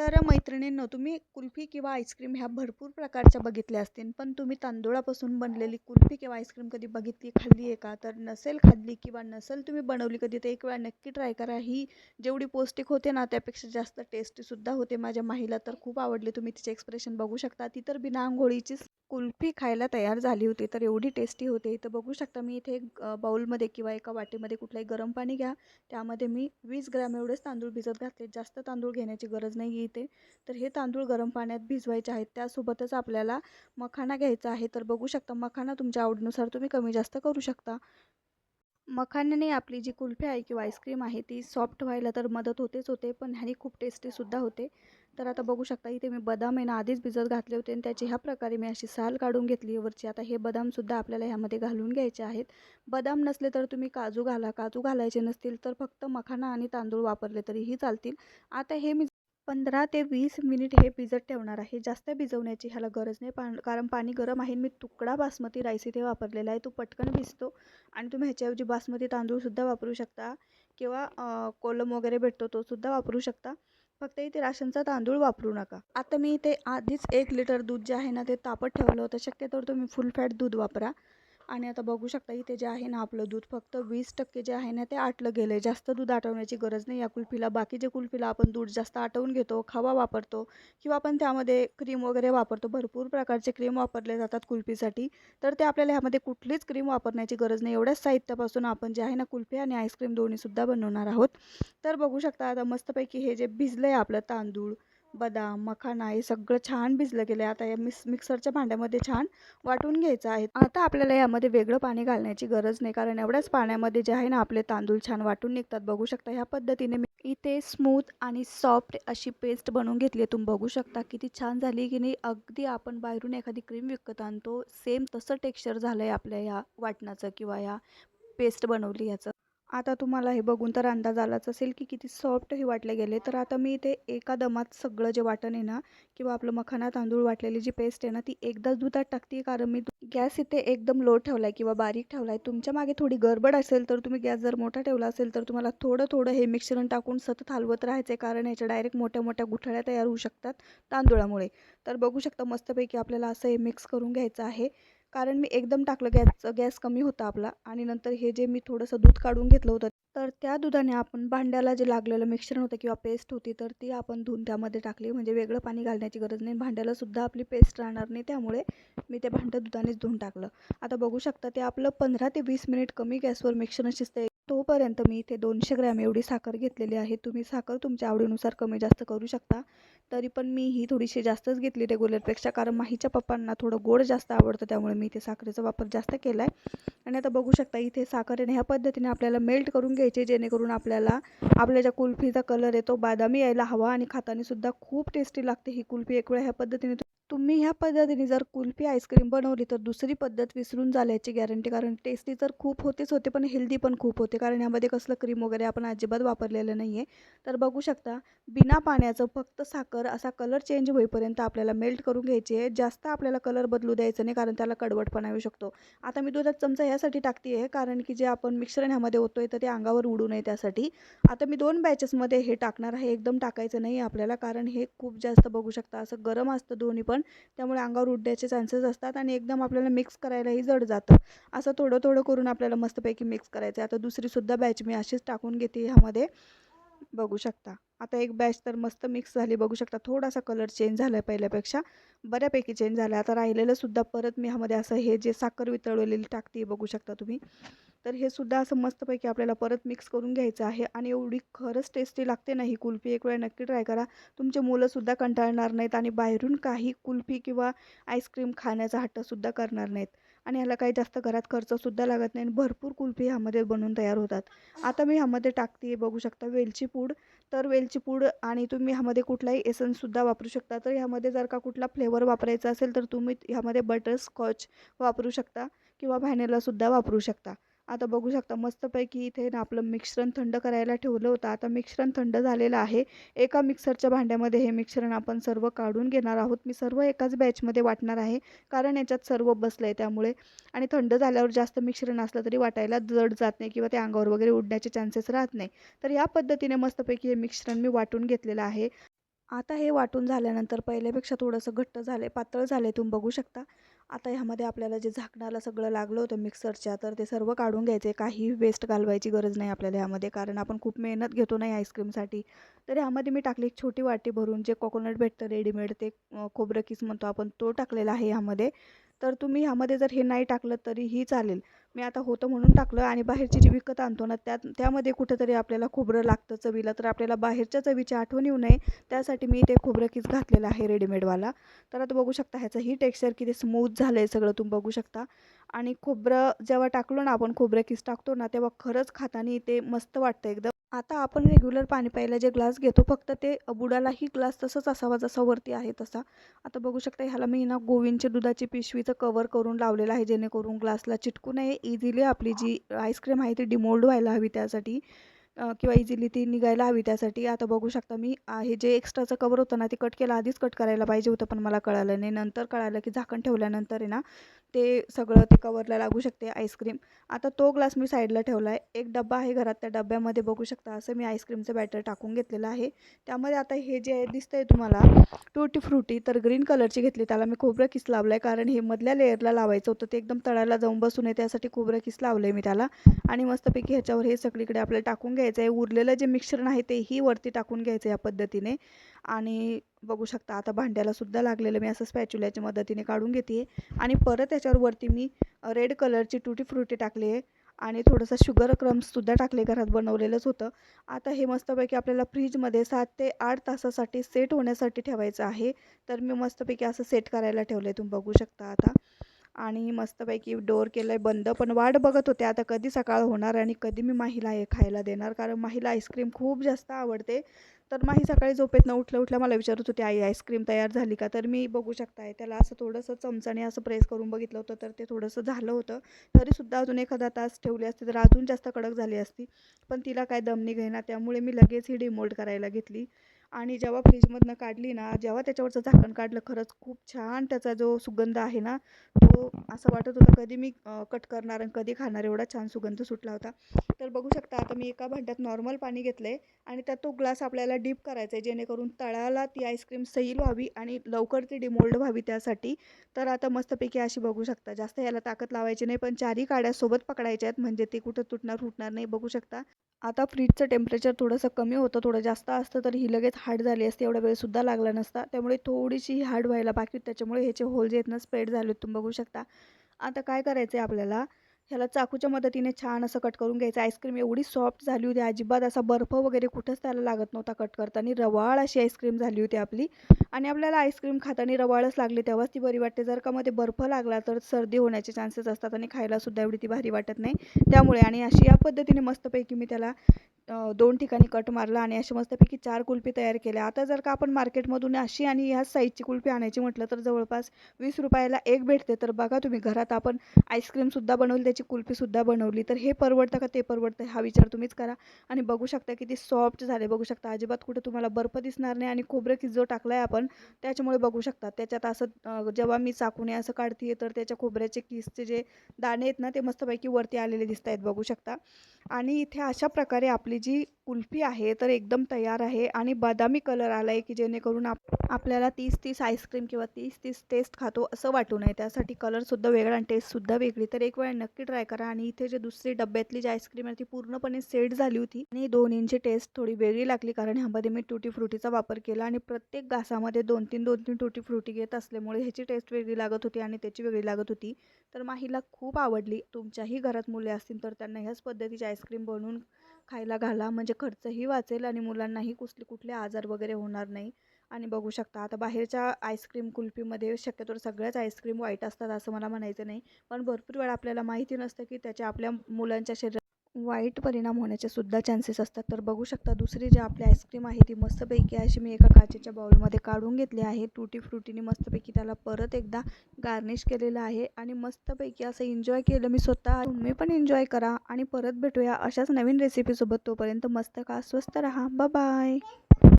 तर मैत्रिणींनो, तुम्ही कुल्फी किंवा आईस्क्रीम ह्या भरपूर प्रकारच्या बघितल्या असतील, पण तुम्ही तांदूळापासून बनलेली कुल्फी किंवा आईस्क्रीम कधी बघितली, खाल्ली आहे का? तर नसेल खाल्ली किंवा नसेल तुम्ही बनवली कधी, तर एक वेळा नक्की ट्राय करा. ही जेवढी पौष्टिक होते ना, त्यापेक्षा जास्त टेस्टीसुद्धा होते. माझ्या माहीला तर खूप आवडली. तुम्ही तिचे एक्सप्रेशन बघू शकता. ती तर बिना अंघोळीचीच कुल्फी खायला तयार झाली होती. तर एवढी टेस्टी होते. तर बघू शकता, मी इथे एक बाउलमध्ये किंवा एका वाटीमध्ये कुठलाही गरम पाणी घ्या. त्यामध्ये मी 20 ग्रॅम एवढेच तांदूळ भिजत घातले. जास्त तांदूळ घेण्याची गरज नाही इथे. तर हे तांदूळ गरम पाण्यात भिजवायचे आहेत. त्यासोबतच आपल्याला मखाना घ्यायचा आहे. तर बघू शकता, मखाना तुमच्या आवडीनुसार तुम्ही कमी जास्त करू शकता. मखाण्याने आपली जी कुल्फी आहे किंवा आईस्क्रीम आहे ती सॉफ्ट व्हायला तर मदत होते, पण ह्यानी खूप टेस्टीसुद्धा होते. तर आता बघू शकता, इथे मी बदाम आहे ना आधीच भिजत घातले होते आणि त्याची ह्या प्रकारे मी अशी साल काढून घेतली वरची. आता हे बदामसुद्धा आपल्याला ह्यामध्ये घालून घ्यायचे आहेत. बदाम नसले तर तुम्ही काजू घाला. काजू घालायचे नसतील तर फक्त मखाना आणि तांदूळ वापरले तरीही चालतील. आता हे मी 15 ते 20 मिनिट हे भिजत ठेवणार आहे. जास्त भिजवण्याची ह्याला गरज नाही, कारण पाणी गरम आहे. मी तुकडा बासमती राईस इथे वापरलेला आहे. तो पटकन भिजतो आणि तुम्ही ह्याच्याऐवजी बासमती तांदूळसुद्धा वापरू शकता किंवा कोलम वगैरे भेटतो तो सुद्धा वापरू शकता. फक्त इथे राशनचा तांदूळ वापरू नका. आता मी इथे आधीच 1 लिटर दूध जे आहे ना ते तापत ठेवलं होतं. शक्यतोवर तुम्ही फुल फॅट दूध वापरा. आणि आता बघू शकता, इथे जे आहे ना आपलं दूध फक्त 20% जे आहे ना ते आटलं गेलं आहे. जास्त दूध आटवण्याची गरज नाही या कुल्फीला. बाकीच्या कुल्फीला आपण दूध जास्त आटवून घेतो, खवा वापरतो किंवा आपण त्यामध्ये क्रीम वगैरे वापरतो. भरपूर प्रकारचे क्रीम वापरले जातात कुल्फीसाठी. तर ते आपल्याला ह्यामध्ये कुठलीच क्रीम वापरण्याची गरज नाही. एवढ्याच साहित्यापासून आपण जे आहे ना कुल्फी आणि आईस्क्रीम दोन्हीसुद्धा बनवणार आहोत. तर बघू शकता, आता मस्तपैकी हे जे भिजलं आहे आपलं तांदूळ, बदाम, मखाना हे सगळं छान भिजलं गेलं आहे. आता या मिक्सरच्या भांड्यामध्ये छान वाटून घ्यायचं आहे. आता आपल्याला यामध्ये वेगळं पाणी घालण्याची गरज नाही, कारण एवढ्याच पाण्यामध्ये जे आहे ना आपले तांदूळ छान वाटून निघतात. बघू शकता, ह्या पद्धतीने मी इथे स्मूथ आणि सॉफ्ट अशी पेस्ट बनवून घेतली आहे. तुम्ही बघू शकता किती छान झाली की नाही. अगदी आपण बाहेरून एखादी क्रीम विकत आणतो सेम तसं टेक्स्चर झालं आहे आपल्या ह्या वाटणाचं किंवा ह्या पेस्ट बनवली ह्याचं. आता तुम्हाला हे बघून तर अंदाज आलाच असेल की किती सॉफ्ट हे वाटले गेले. तर आता मी इथे एका दमात सगळं जे वाटण आहे ना किंवा आपलं मखाना तांदूळ वाटलेली जी पेस्ट आहे ना ती एकदाच दुधात टाकते, कारण मी गॅस इथे एकदम लो ठेवला आहे किंवा बारीक ठेवला आहे. तुमच्या मागे थोडी गडबड असेल तर तुम्ही गॅस जर मोठा ठेवला असेल तर तुम्हाला थोडं थोडं हे मिश्रण टाकून सतत हलवत राहायचं आहे, कारण ह्याच्या डायरेक्ट मोठ्या मोठ्या गुठळ्या तयार होऊ शकतात तांदूळामुळे. तर बघू शकता, मस्तपैकी आपल्याला असं हे मिक्स करून घ्यायचं आहे. कारण मी एकदम टाकलं, गॅस कमी होता आपला. आणि नंतर हे जे मी थोडंसं दूध काढून घेतलं होतं, तर त्या दुधाने आपण भांड्याला जे लागलेलं मिश्रण होतं किंवा पेस्ट होती तर ती आपण धुवून त्यामध्ये टाकली. म्हणजे वेगळं पाणी घालण्याची गरज नाही. भांड्याला सुद्धा आपली पेस्ट राहणार नाही, त्यामुळे मी ते भांडं दुधानेच धुवून टाकलं. आता बघू शकता, ते आपलं 15 ते 20 मिनिट कमी गॅसवर मिश्रण शिजतंय. तोपर्यंत मी इथे 200 ग्रॅम एवढी साखर घेतलेली आहे. तुम्ही साखर तुमच्या आवडीनुसार कमी जास्त करू शकता. तरी पण मी ही थोडीशी जास्तच घेतली रेग्युलरपेक्षा, कारण माहीच्या पप्पांना थोडं गोड जास्त आवडतं, त्यामुळे मी इथे साखरेचा वापर जास्त केला आहे. आणि आता बघू शकता, इथे साखरेने ह्या पद्धतीने आपल्याला मेल्ट करून घ्यायचे, जेणेकरून आपल्याला आपल्या ज्या कुल्फीचा कलर आहे तो बदामी यायला हवा आणि खाताना सुद्धा खूप टेस्टी लागते ही कुल्फी. एक वेळा ह्या पद्धतीने तुम्ही ह्या पद्धतीने जर कुल्फी आईस्क्रीम बनवली तर दुसरी पद्धत विसरून झाल्याची याची गॅरंटी, कारण टेस्टी तर खूप होते पण हेल्दी पण खूप होते, कारण ह्यामध्ये कसलं क्रीम वगैरे आपण अजिबात वापरलेलं नाही आहे. तर बघू शकता, बिना पाण्याचं फक्त साखर असा कलर चेंज होईपर्यंत आपल्याला मेल्ट करून घ्यायची आहे. जास्त आपल्याला कलर बदलू द्यायचं नाही, कारण त्याला कडवटपणा येऊ शकतो. आता मी दुधात चमचा यासाठी टाकते आहे, कारण की जे आपण मिश्रण ह्यामध्ये होतोय तर ते अंगावर उडू नये त्यासाठी. आता मी 2 बॅचेसमध्ये हे टाकणार आहे. एकदम टाकायचं नाही आपल्याला, कारण हे खूप जास्त बघू शकता असं गरम असतं दोन्ही पण, त्यामुळे अंगावर उडण्याचे चान्सेस असतात आणि एकदम आपल्याला मिक्स करायलाही जड जातं. असं थोडं थोडं करून आपल्याला मस्तपैकी मिक्स करायचं आहे. आता दुसरीसुद्धा बॅच मी अशीच टाकून घेते ह्यामध्ये. बघू शकता, आता एक बॅच तर मस्त मिक्स झाली. बघू शकता, थोडासा कलर चेंज झाला आहे पहिल्यापेक्षा, बऱ्यापैकी चेंज झाला आहे. आता राहिलेलं सुद्धा परत मी ह्यामध्ये असं हे जे साखर वितळवलेली टाकते बघू शकता तुम्ही. तर हे सुद्धा असं मस्तपैकी आपल्याला परत मिक्स करून घ्यायचं आहे. आणि एवढी खरंच टेस्टी लागते ना ही कुल्फी. एक वेळा नक्की ट्राय करा. तुमचे मुलंसुद्धा कंटाळणार नाहीत आणि बाहेरून काही कुल्फी किंवा आईस्क्रीम खाण्याचा हट्टसुद्धा करणार नाहीत. आणि ह्याला काही जास्त घरात खर्चसुद्धा लागत नाही आणि भरपूर कुल्फी ह्यामध्ये बनवून तयार होतात. आता मी ह्यामध्ये टाकते बघू शकता वेलची पूड. तर वेलची पूड आणि तुम्ही ह्यामध्ये कुठलाही एसन्ससुद्धा वापरू शकता. तर ह्यामध्ये जर का कुठला फ्लेवर वापरायचा असेल तर तुम्ही ह्यामध्ये बटरस्कॉच वापरू शकता किंवा व्हॅनिलासुद्धा वापरू शकता. आता बघू शकता, मस्तपैकी इथे ना आपलं मिश्रण थंड करायला ठेवलं होतं. आता मिश्रण थंड झालेलं आहे. एका मिक्सरच्या भांड्यामध्ये हे मिश्रण आपण सर्व काढून घेणार आहोत. मी सर्व एकाच बॅचमध्ये वाटणार आहे, कारण याच्यात सर्व बसलं आहे त्यामुळे. आणि थंड झाल्यावर जास्त मिश्रण असलं तरी वाटायला जड जात नाही किंवा ते अंगावर वगैरे उडण्याचे चान्सेस राहत नाही. तर या पद्धतीने मस्तपैकी हे मिश्रण मी वाटून घेतलेलं आहे. आता हे वाटून झाल्यानंतर पहिल्यापेक्षा थोडंसं घट्ट झालं आहे, पातळ झालं आहे, तुम्ही बघू शकता. आता ह्यामध्ये आपल्याला जे झाकणाला सगळं लागलं होतं मिक्सरच्या, तर ते सर्व काढून घ्यायचं आहे. काही वेस्ट घालवायची गरज नाही आपल्याला ह्यामध्ये, कारण आपण खूप मेहनत घेतो नाही आईस्क्रीमसाठी. तर ह्यामध्ये मी टाकली एक छोटी वाटी भरून जे कोकोनट भेटतं रेडीमेड, ते खोबरं किस म्हणतो आपण, तो टाकलेला आहे ह्यामध्ये. तर तुम्ही ह्यामध्ये जर हे नाही टाकलं तरीही चालेल. मी आता होतं म्हणून टाकलं, आणि बाहेरची जी विकत आणतो ना त्यामध्ये कुठेतरी आपल्याला खोबरं लागतं चवीला, तर आपल्याला बाहेरच्या चवीची आठवण येऊ नये त्यासाठी मी ते खोबरं किस घातलेलं आहे रेडीमेडवाला. तर आता बघू शकता ह्याचं टेक्स्चर किती स्मूथ झालं आहे सगळं, तुम्ही बघू शकता. आणि खोबरं जेव्हा टाकलो ना आपण, खोबरं किस टाकतो ना, तेव्हा खरंच खाताना ते मस्त वाटतं एकदम. आता आपण रेग्युलर पाणी प्यायला जे ग्लास घेतो, फक्त ते बुडालाही ग्लास तसंच असावा जसा वरती आहे तसा. आता बघू शकता ह्याला मी ना गोविंदच्या दुधाची पिशवीचं कव्हर करून लावलेलं आहे, जेणेकरून ग्लासला चिटकू नये. इझिली आपली जी आईस्क्रीम आहे ती डिमोल्ड व्हायला हवी त्यासाठी, किंवा इझिली ती निघायला हवी त्यासाठी. आता बघू शकता मी हे जे एक्स्ट्राचं कवर होतं ना, ते कट केलं. आधीच कट करायला पाहिजे होतं, पण मला कळालं नाही. नंतर कळालं की झाकण ठेवल्यानंतर आहे ना, ते सगळं ते कवरला लागू शकते आईस्क्रीम. आता तो ग्लास मी साईडला ठेवला आहे. एक डब्बा आहे घरात, त्या डब्यामध्ये बघू शकता असं मी आईस्क्रीमचं बॅटर टाकून घेतलेलं आहे. त्यामध्ये आता हे जे दिसतंय तुम्हाला टूटी फ्रुटी, तर ग्रीन कलरची घेतली. त्याला मी खोबरं किस लावलं आहे, कारण हे मधल्या लेयरला लावायचं होतं, ते एकदम तळाला जाऊन बसू नये त्यासाठी खोबरं किस लावलं आहे मी त्याला. आणि मस्तपैकी ह्याच्यावर हे सगळीकडे आपल्याला टाकून घ्यायचं आहे. उरलेलं जे मिश्रण आहे तेही वरती टाकून घ्यायचं आहे या पद्धतीने. आणि बघू शकता आता भांड्याला सुद्धा लागलेलं मी असं स्पॅच्युल्याच्या मदतीने काढून घेते. आणि परत त्याच्यावर वरती मी रेड कलरची टूटी फ्रुटी टाकली आहे, आणि थोडंसं शुगर क्रम्ससुद्धा टाकले, घरात बनवलेलंच होतं. आता हे मस्तपैकी आपल्याला फ्रीजमध्ये 7 ते 8 तासासाठी सेट होण्यासाठी ठेवायचं आहे. तर मी मस्तपैकी असं सेट करायला ठेवलं आहे, तुम्ही बघू शकता आता. आणि मस्तपैकी डोअर केलं आहे बंद. पण वाट बघत होते आता कधी सकाळ होणार आणि कधी मी माहीला हे खायला देणार, कारण माहीला आईस्क्रीम खूप जास्त आवडते. तर माही सकाळी झोपेतनं उठल्या मला विचारत होती, आई आईस्क्रीम तयार झाली का? तर मी बघू शकताय त्याला असं थोडंसं चमच्याने असं प्रेस करून बघितलं होतं, तर ते थोडंसं झालं होतं. तरीसुद्धा अजून एखादा तास ठेवली असती तर अजून जास्त कडक झाली असती. पण तिला काय दम निघेना, त्यामुळे मी लगेच ही डिमोल्ड करायला घेतली. आणि जेव्हा फ्रीजमधनं काढली ना, जेव्हा त्याच्यावरचं झाकण काढलं, खरंच खूप छान त्याचा जो सुगंध आहे ना, तो असं वाटत होतं कधी मी कट करणार आणि कधी खाणार, एवढा छान सुगंध सुटला होता. तर बघू शकता आता मी एका भांड्यात नॉर्मल पाणी घेतलं आहे, आणि त्यात तो ग्लास आपल्याला डीप करायचा आहे, जेणेकरून तळाला ती आईस्क्रीम सैल व्हावी आणि लवकर ती डिमोल्ड व्हावी त्यासाठी. तर आता मस्तपैकी अशी बघू शकता, जास्त याला ताकद लावायची नाही, पण चारही काड्या सोबत पकडायच्या आहेत, म्हणजे ते कुठं फुटणार नाही. बघू शकता आता फ्रीजचं टेम्परेचर थोडंसं कमी होतं, थोडं जास्त असतं तर ही लगेच हार्ड झाली असती, एवढा वेळसुद्धा लागला नसता. त्यामुळे थोडीशी ही हार्ड व्हायला बाकी होती, त्याच्यामुळे ह्याचे होल जे आहेत ना स्प्रेड झाले, तुम्ही बघू शकता. आता काय करायचं आहे आपल्याला, ह्याला चाकूच्या मदतीने छान असं कट करून घ्यायचं. आईस्क्रीम एवढी सॉफ्ट झाली होती, अजिबात असा बर्फ वगैरे कुठंच त्याला लागत नव्हता कट करताना. रवाळ अशी आईस्क्रीम झाली होती आपली. आणि आपल्याला आईस्क्रीम खाताना रवाळच लागली तेव्हाच ती बरी वाटते. जर का मध्ये बर्फ लागला तर सर्दी होण्याचे चान्सेस असतात, आणि खायलासुद्धा एवढी ती भारी वाटत नाही. त्यामुळे आणि अशी या पद्धतीने मस्तपैकी मी त्याला 2 ठिकाणी कट मारला, आणि अशी मस्तपैकी 4 कुल्फी तयार केल्या. आता जर का आपण मार्केटमधून अशी आणि ह्याच साईजची कुल्फी आणायची म्हटलं तर जवळपास 20 रुपयाला एक भेटते. तर बघा तुम्ही, घरात आपण आईस्क्रीमसुद्धा बनवली, त्याची कुल्फीसुद्धा बनवली, तर हे परवडतं का ते परवडतं, हा विचार तुम्हीच करा. आणि बघू शकता किती सॉफ्ट झाले, बघू शकता अजिबात कुठं तुम्हाला बर्फ दिसणार नाही. आणि खोबरं किस जो टाकला आहे आपण, त्याच्यामुळे बघू शकता त्याच्यात असं जेव्हा मी चाकूने असं काढते तर त्याच्या खोबऱ्याचे किसचे जे दाणे आहेत ना, ते मस्तपैकी वरती आलेले दिसत आहेत, बघू शकता. आणि इथे अशा प्रकारे आपली जी कुल्फी आहे तर एकदम तयार आहे, आणि बदामी कलर आला आहे, की जेणेकरून आपल्याला 30-30 आईस्क्रीम किंवा 30-30 टेस्ट खातो असं वाटू नये, त्यासाठी कलरसुद्धा वेगळा आणि टेस्टसुद्धा वेगळी. तर एक वेळा नक्की ट्राय करा. आणि इथे जे दुसरी डब्यातली जी आईस्क्रीम आहे ती पूर्णपणे सेट झाली होती, आणि दोन्हींची टेस्ट थोडी वेगळी लागली, कारण ह्यामध्ये मी टूटी फ्रुटीचा वापर केला, आणि प्रत्येक घासामध्ये 2-3 टूटी फ्रुटी घेत असल्यामुळे ह्याची टेस्ट वेगळी लागत होती आणि त्याची वेगळी लागत होती. तर माहीला खूप आवडली. तुमच्याही घरात मुले असतील तर त्यांना ह्याच पद्धतीची आईस्क्रीम बनवून खायला घाला, म्हणजे खर्चही वाचेल आणि मुलांनाही कुठले आजार वगैरे होणार नाही. आणि बघू शकता आता बाहेरच्या आईस्क्रीम कुल्फीमध्ये शक्यतो सगळ्याच आईस्क्रीम वाईट असतात असं मला म्हणायचं नाही, पण भरपूर वेळा आपल्याला माहिती नसतं की त्याच्या आपल्या मुलांच्या शरीरात वाईट परिणाम होण्याचे सुद्धा चान्सेस असतात. तर बघू शकता दुसरी जी आपली आईस्क्रीम आहे ती मस्तपैकी अशी मी एका काचेच्या बाउलमध्ये काढून घेतली आहे. टूटी फ्रुटीने मस्तपैकी त्याला परत एकदा गार्निश केलेलं आहे, आणि मस्तपैकी असं एन्जॉय केलं मी स्वतः. तुम्ही पण एन्जॉय करा, आणि परत भेटूया अशाच नवीन रेसिपीसोबत. तोपर्यंत मस्त खा, स्वस्त राहा, बाय बाय.